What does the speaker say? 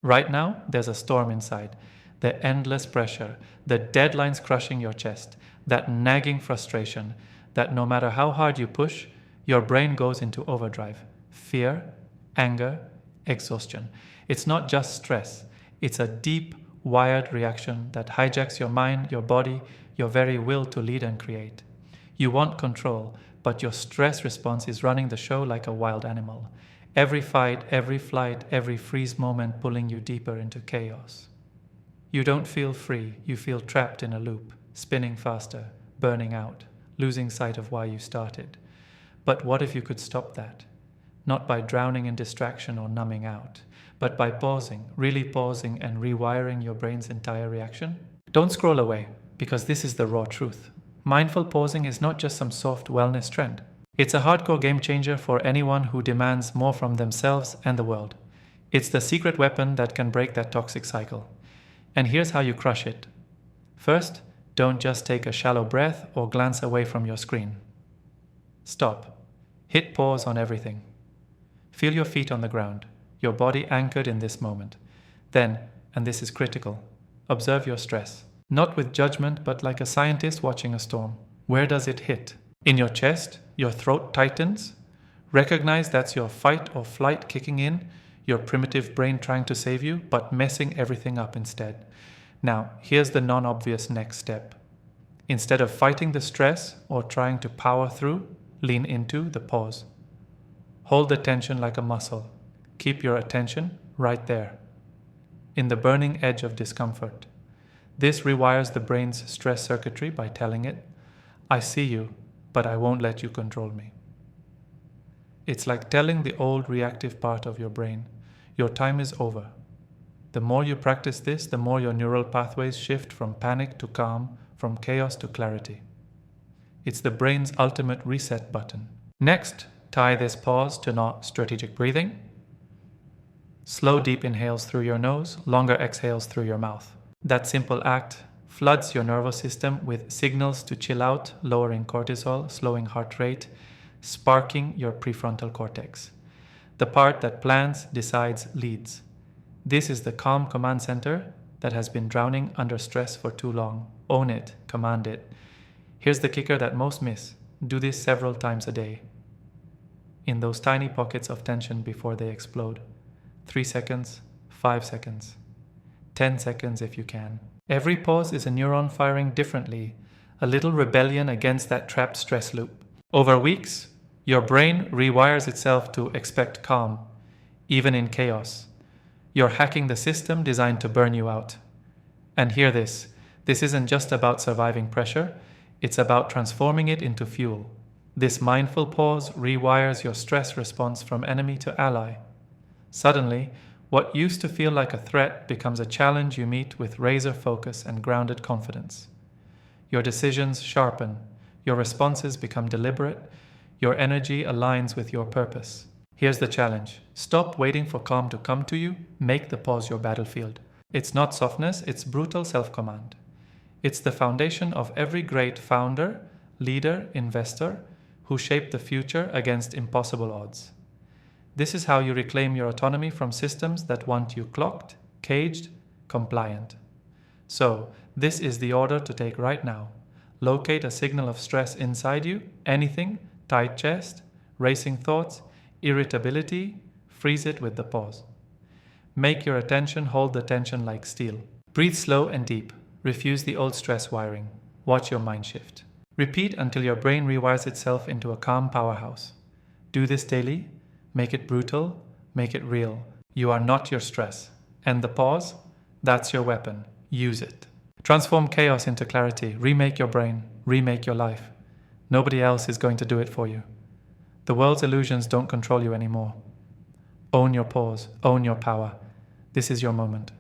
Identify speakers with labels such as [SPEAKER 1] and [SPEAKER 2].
[SPEAKER 1] Right now, there's a storm inside. The endless pressure, the deadlines crushing your chest, that nagging frustration that no matter how hard you push, your brain goes into overdrive. Fear, anger, exhaustion. It's not just stress, it's a deep, wired reaction that hijacks your mind, your body, your very will to lead and create. You want control, but your stress response is running the show like a wild animal. Every fight, every flight, every freeze moment pulling you deeper into chaos. You don't feel free, you feel trapped in a loop, spinning faster, burning out, losing sight of why you started. But what if you could stop that? Not by drowning in distraction or numbing out, but by pausing, really pausing and rewiring your brain's entire reaction? Don't scroll away, because this is the raw truth. Mindful pausing is not just some soft wellness trend. It's a hardcore game changer for anyone who demands more from themselves and the world. It's the secret weapon that can break that toxic cycle. And here's how you crush it. First, don't just take a shallow breath or glance away from your screen. Stop. Hit pause on everything. Feel your feet on the ground, your body anchored in this moment. Then, and this is critical, observe your stress. Not with judgment, but like a scientist watching a storm. Where does it hit? In your chest, your throat tightens. Recognize that's your fight or flight kicking in, your primitive brain trying to save you, but messing everything up instead. Now, here's the non-obvious next step. Instead of fighting the stress or trying to power through, lean into the pause. Hold the tension like a muscle. Keep your attention right there, in the burning edge of discomfort. This rewires the brain's stress circuitry by telling it, I see you, but I won't let you control me. It's like telling the old reactive part of your brain, your time is over. The more you practice this, the more your neural pathways shift from panic to calm, from chaos to clarity. It's the brain's ultimate reset button. Next, tie this pause to strategic breathing. Slow, deep inhales through your nose, longer exhales through your mouth. That simple act floods your nervous system with signals to chill out, lowering cortisol, slowing heart rate, sparking your prefrontal cortex. The part that plans, decides, leads. This is the calm command center that has been drowning under stress for too long. Own it, command it. Here's the kicker that most miss. Do this several times a day, in those tiny pockets of tension before they explode. 3 seconds, 5 seconds, 10 seconds if you can. Every pause is a neuron firing differently, a little rebellion against that trapped stress loop. Over weeks, your brain rewires itself to expect calm, even in chaos. You're hacking the system designed to burn you out. And hear this isn't just about surviving pressure, it's about transforming it into fuel. This mindful pause rewires your stress response from enemy to ally. Suddenly, what used to feel like a threat becomes a challenge you meet with razor focus and grounded confidence. Your decisions sharpen, your responses become deliberate, your energy aligns with your purpose. Here's the challenge. Stop waiting for calm to come to you, make the pause your battlefield. It's not softness, it's brutal self-command. It's the foundation of every great founder, leader, investor who shaped the future against impossible odds. This is how you reclaim your autonomy from systems that want you clocked, caged, compliant. So, this is the order to take right now. Locate a signal of stress inside you, anything, tight chest, racing thoughts, irritability, freeze it with the pause. Make your attention hold the tension like steel. Breathe slow and deep. Refuse the old stress wiring. Watch your mind shift. Repeat until your brain rewires itself into a calm powerhouse. Do this daily. Make it brutal. Make it real. You are not your stress. And the pause? That's your weapon. Use it. Transform chaos into clarity. Remake your brain. Remake your life. Nobody else is going to do it for you. The world's illusions don't control you anymore. Own your pause. Own your power. This is your moment.